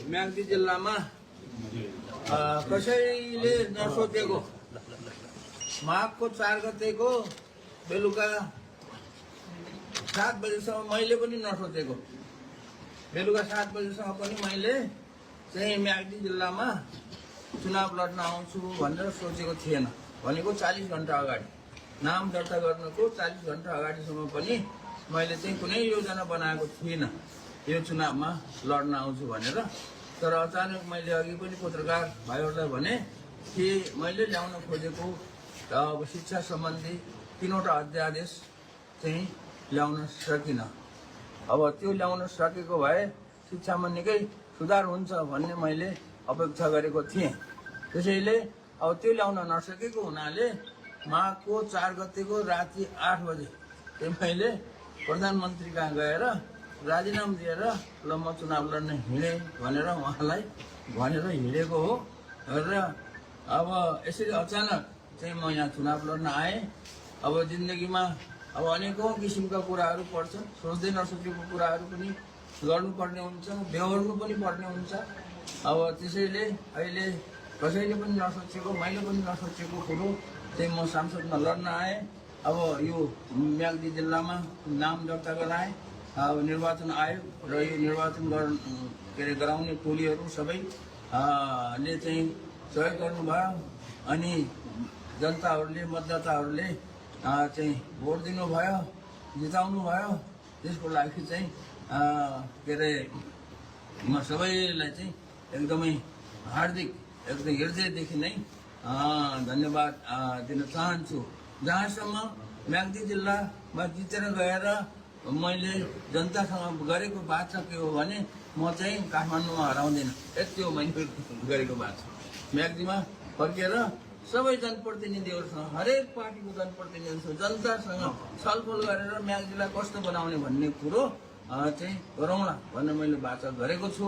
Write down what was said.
म्याग्दी जिल्लामा कसैले नसोचेको माघको 4 गतेको बेलुका 7 बजेसम्म मैले पनि नसोचेको बेलुका 7 बजेसम्म पनि मैले चाहिँ म्याग्दी जिल्लामा चुनाव लड्न आउँछु भनेर सोचेको थिएन। भनेको 40 घण्टा अगाडि नाम दर्ता गर्नको 40 घण्टा अगाडिसम्म पनि मैले चाहिँ कुनै योजना बनाएको थिइनँ यो चुनावमा लड्न आउँछु भनेर। तर अचानक मैले अघि पनि पत्रकार भाइहरूलाई भने कि मैले ल्याउन खोजेको अब शिक्षा सम्बन्धी 3वटा अध्यादेश चाहिँ ल्याउन सकिनँ। अब त्यो ल्याउन सकेको भए शिक्षामा निकै सुधार हुन्छ भन्ने मैले अपेक्षा गरेको थिएँ। त्यसैले अब त्यो ल्याउन नसकेको हुनाले माघको 4 गतेको राति 8 बजे चाहिँ मैले प्रधानमन्त्री कहाँ गएर राजीनामा दिएर ल म चुनाव लड्न हिँडेँ भनेर उहाँलाई भनेर हिँडेको हो। र अब यसरी अचानक चाहिँ म यहाँ चुनाव लड्न आएँ। अब जिन्दगीमा अब अनेकौं किसिमका कुराहरू पर्छन्, सोच्दै नसोचेको कुराहरू पनि गर्नुपर्ने हुन्छ, बेहोर्नु पनि पर्ने हुन्छ। अब त्यसैले अहिले कसैले पनि नसोचेको मैले पनि नसोचेको कुरो चाहिँ म सांसदमा लड्न आएँ। अब यो म्याग्दी जिल्लामा नाम दर्ता गराएँ। अब निर्वाचन आयोग र यो निर्वाचन गराउने टोलीहरू सबै ले चाहिँ सहयोग गर्नुभयो। अनि जनताहरूले मतदाताहरूले चाहिँ भोट दिनुभयो, जिताउनु भयो। त्यसको लागि चाहिँ के अरे म सबैलाई चाहिँ एकदमै हार्दिक एकदम हृदयदेखि नै धन्यवाद दिन चाहन्छु। जहाँसम्म म्याग्दी जिल्लामा जितेर गएर मैले जनतासँग गरेको बाचा के हो भने म चाहिँ काठमाडौँमा हराउँदिनँ, यति हो मैले गरेको बाचा। म्याग्दीमा फर्केर सबै जनप्रतिनिधिहरूसँग हरेक पार्टीको जनप्रतिनिधिहरूसँग जनतासँग छलफल गरेर म्याग्दीलाई कस्तो बनाउने भन्ने कुरो चाहिँ गरौँला भनेर मैले बाचा गरेको छु।